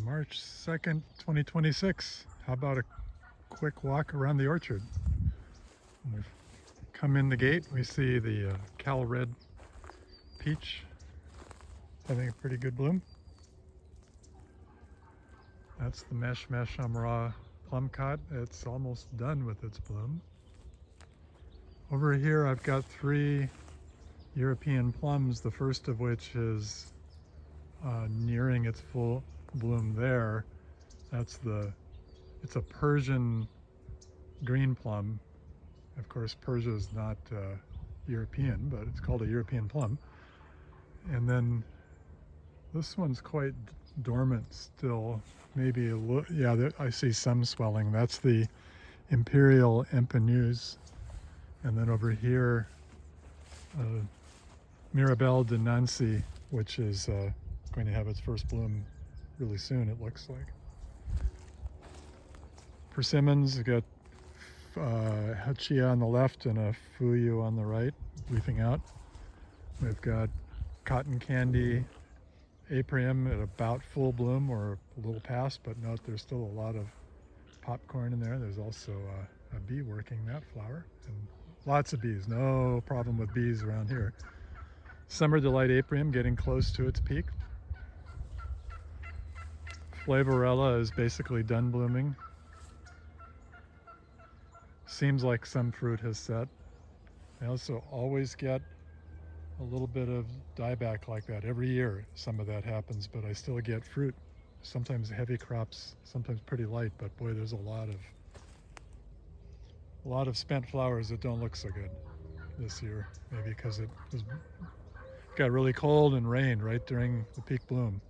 March 2nd, 2026. How about a quick walk around the orchard? When we come in the gate, we see the Cal Red peach having a pretty good bloom. That's the Mesh Mesh Amra plum cot. It's almost done with its bloom. Over here I've got 3 European plums, the first of which is nearing its full bloom there. It's a Persian green plum. Of course, Persia is not European, but it's called a European plum. And then this one's quite dormant still. Maybe a little, yeah, I see some swelling. That's the Imperial Empanouse. And then over here, Mirabelle de Nancy, which is going to have its first bloom really soon, it looks like. Persimmons, got Hachia on the left and a Fuyu on the right, leafing out. We've got cotton candy, Aprium at about full bloom or a little past, but note there's still a lot of popcorn in there. There's also a bee working that flower, and lots of bees. No problem with bees around here. Summer Delight Aprium getting close to its peak. Flavorella is basically done blooming. Seems like some fruit has set. I also always get a little bit of dieback like that every year. Some of that happens, but I still get fruit. Sometimes heavy crops, sometimes pretty light, but boy, there's a lot of spent flowers that don't look so good this year. Maybe because it got really cold and rained right during the peak bloom.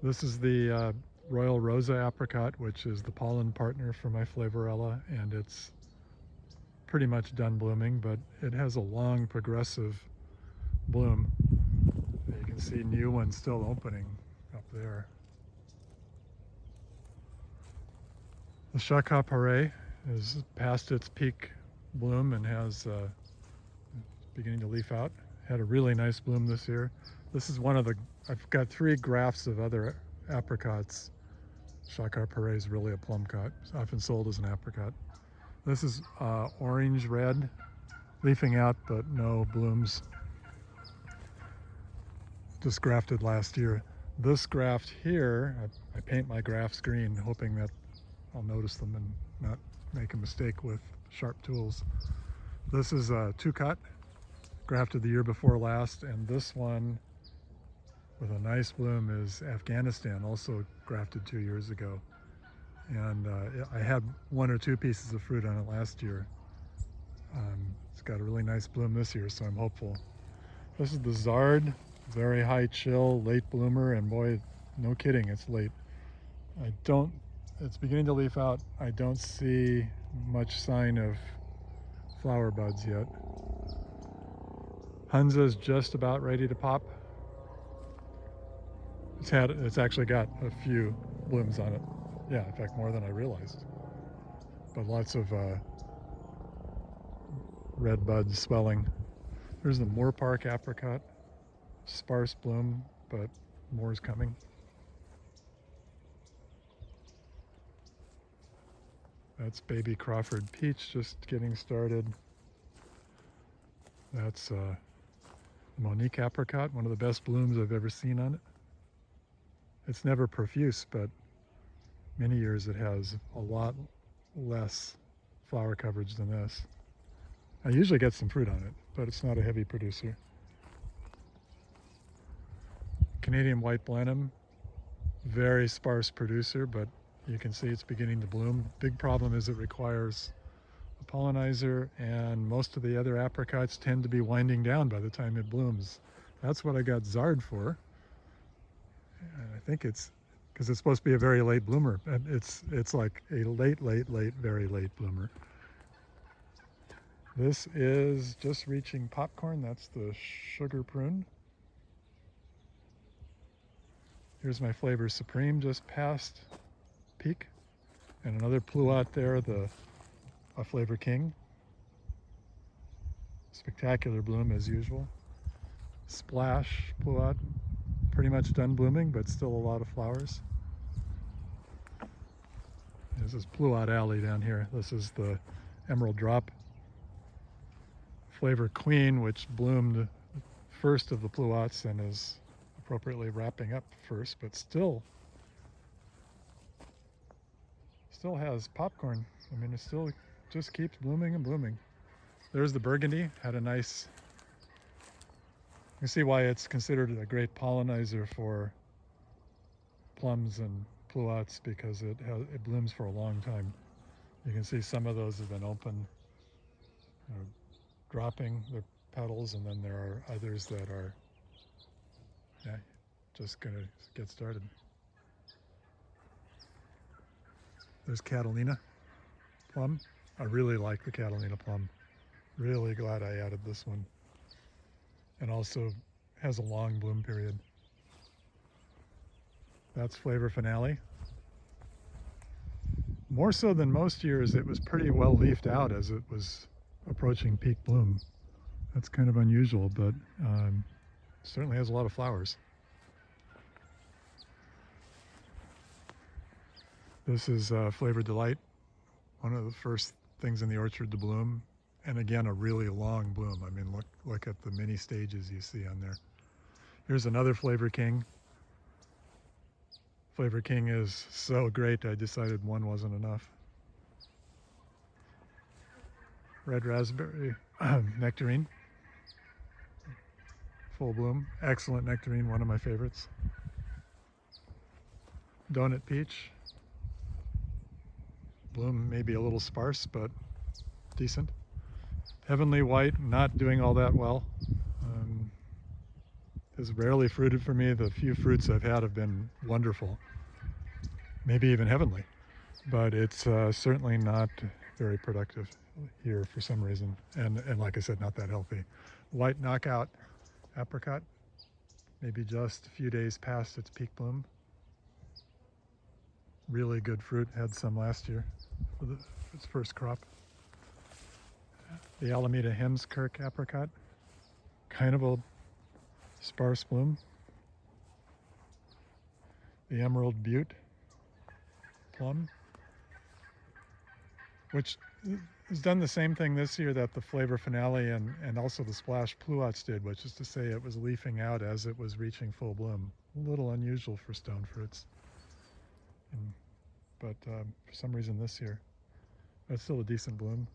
This is the Royal Rosa apricot, which is the pollen partner for my Flavorella, and it's pretty much done blooming, but it has a long progressive bloom. You can see new ones still opening up there. The Shaka Paré is past its peak bloom and has beginning to leaf out. Had a really nice bloom this year. This is one of the, I've got 3 grafts of other apricots. Shaka Paré is really a plum cot. It's often sold as an apricot. This is orange red, leafing out but no blooms. Just grafted last year. This graft here, I paint my grafts green, hoping that I'll notice them and not make a mistake with sharp tools. This is a 2-cut, grafted the year before last, and this one with a nice bloom is Afghanistan, also grafted 2 years ago. And I had 1 or 2 pieces of fruit on it last year. It's got a really nice bloom this year, so I'm hopeful. This is the Zard, very high chill, late bloomer, and boy, no kidding, it's late. It's beginning to leaf out. I don't see much sign of flower buds yet. Hunza's just about ready to pop. It's actually got a few blooms on it. Yeah, in fact, more than I realized. But lots of red buds swelling. There's the Moore Park apricot. Sparse bloom, but more is coming. That's baby Crawford peach just getting started. That's Monique apricot, one of the best blooms I've ever seen on it. It's never profuse, but many years it has a lot less flower coverage than this. I usually get some fruit on it, but it's not a heavy producer. Canadian White Blenheim, very sparse producer, but you can see it's beginning to bloom. Big problem is it requires a pollinizer, and most of the other apricots tend to be winding down by the time it blooms. That's what I got Zard for. And I think it's because it's supposed to be a very late bloomer. And it's like a late, very late bloomer. This is just reaching popcorn. That's the Sugar Prune. Here's my Flavor Supreme just past peak. And another pluot there, a Flavor King. Spectacular bloom as usual. Splash pluot, pretty much done blooming, but still a lot of flowers. This is Pluot Alley down here. This is the Emerald Drop Flavor Queen, which bloomed first of the Pluots and is appropriately wrapping up first, but still has popcorn. I mean, it still just keeps blooming and blooming. There's the Burgundy, had a nice, you can see why it's considered a great pollinizer for plums and Pluots, because it blooms for a long time. You can see some of those have been open, dropping their petals, and then there are others that are just gonna get started. There's Catalina plum. I really like the Catalina plum. Really glad I added this one. And also has a long bloom period. That's Flavor Finale. More so than most years, it was pretty well leafed out as it was approaching peak bloom. That's kind of unusual, but certainly has a lot of flowers. This is Flavor Delight, one of the first things in the orchard to bloom. And again, a really long bloom. I mean, look at the many stages you see on there. Here's another Flavor King. Flavor King is so great, I decided one wasn't enough. Red Raspberry Nectarine. Full bloom. Excellent nectarine, one of my favorites. Donut Peach. Bloom maybe a little sparse, but decent. Heavenly White, not doing all that well. Has rarely fruited for me. The few fruits I've had have been wonderful, maybe even heavenly, but it's certainly not very productive here for some reason, and like I said, not that healthy. White Knockout Apricot, maybe just a few days past its peak bloom. Really good fruit, had some last year for its first crop. The Alameda Hemskirk Apricot, kind of a sparse bloom. The Emerald Butte Plum, which has done the same thing this year that the Flavor Finale and also the Splash Pluots did, which is to say it was leafing out as it was reaching full bloom. A little unusual for stone fruits, but for some reason this year, that's still a decent bloom.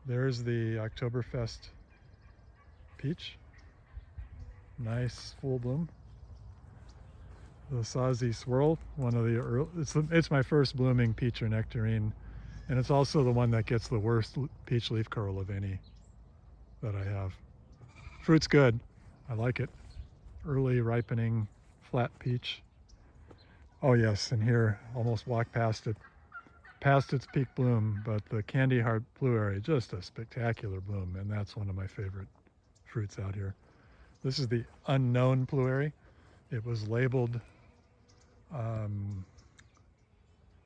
There's the Oktoberfest Peach. Nice full bloom. The Sazi Swirl, one of the early, it's my first blooming peach or nectarine, and it's also the one that gets the worst peach leaf curl of any that I have. Fruit's good, I like it. Early ripening, flat peach. Oh yes, and here, almost walked past it, past its peak bloom, but the Candy Heart Blueberry, just a spectacular bloom, and that's one of my favorite fruits out here. This is the Unknown Blueberry. It was labeled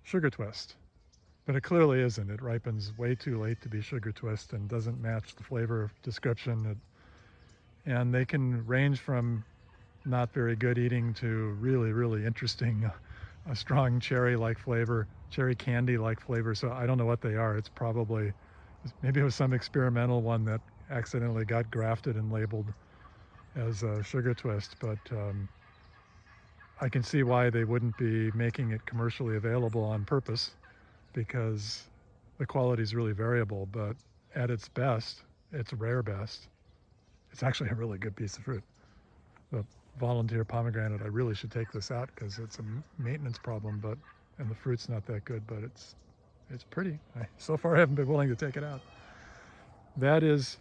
Sugar Twist, but it clearly isn't. It ripens way too late to be Sugar Twist and doesn't match the flavor description. And they can range from not very good eating to really, really interesting, a strong cherry-like flavor, cherry candy-like flavor. So I don't know what they are. It's probably, maybe it was some experimental one that accidentally got grafted and labeled as a Sugar Twist, but I can see why they wouldn't be making it commercially available on purpose, because the quality is really variable, but at its best, its rare best, it's actually a really good piece of fruit. The Volunteer Pomegranate, I really should take this out because it's a maintenance problem, and the fruit's not that good, but it's pretty. So far I haven't been willing to take it out. That is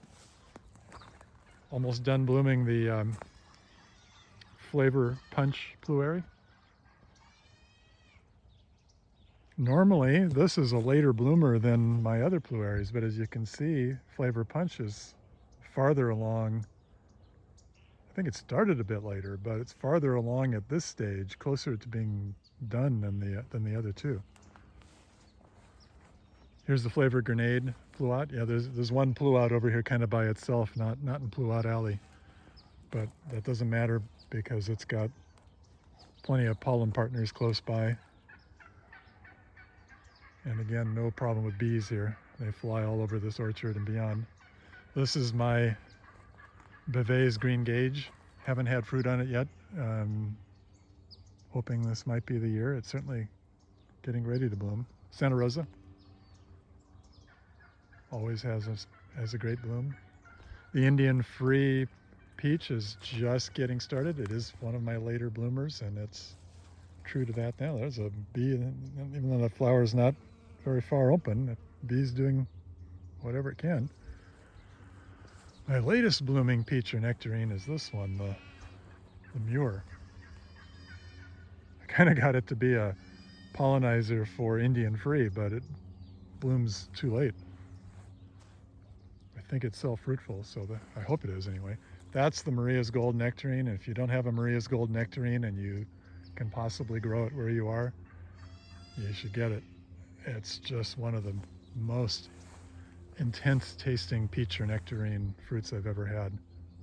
almost done blooming, the Flavor Punch Blueberry. Normally, this is a later bloomer than my other blueberries, but as you can see, Flavor Punch is farther along. I think it started a bit later, but it's farther along at this stage, closer to being done than the other two. Here's the Flavor Grenade Pluot. Yeah, there's one Pluot over here kind of by itself, not in Pluot Alley, but that doesn't matter because it's got plenty of pollen partners close by. And again, no problem with bees here. They fly all over this orchard and beyond. This is my Bavay's Green Gage. Haven't had fruit on it yet. Hoping this might be the year. It's certainly getting ready to bloom. Santa Rosa always has a great bloom. The Indian Free Peach is just getting started. It is one of my later bloomers, and it's true to that now. There's a bee, even though the flower is not very far open, the bee's doing whatever it can. My latest blooming peach or nectarine is this one, the Muir. I kind of got it to be a pollinizer for Indian Free, but it blooms too late. I think it's self-fruitful, so I hope it is anyway. That's the Maria's Gold nectarine. And if you don't have a Maria's Gold nectarine and you can possibly grow it where you are, you should get it. It's just one of the most intense tasting peach or nectarine fruits I've ever had.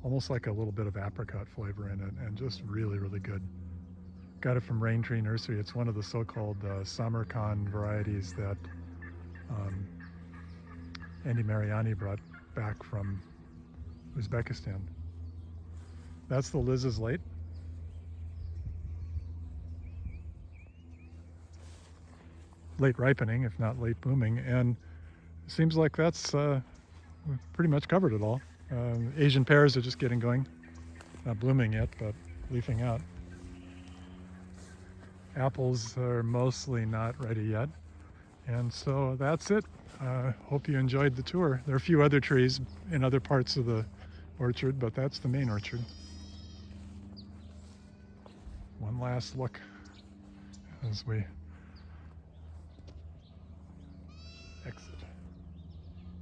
Almost like a little bit of apricot flavor in it, and just really, really good. Got it from Rain Tree Nursery. It's one of the so-called Samarkand varieties that Andy Mariani brought back from Uzbekistan. That's the Liz's Late. Late ripening, if not late blooming, and it seems like that's we've pretty much covered it all. Asian pears are just getting going, not blooming yet, but leafing out. Apples are mostly not ready yet, and so that's it. Hope you enjoyed the tour. There are a few other trees in other parts of the orchard, but that's the main orchard. One last look as we exit.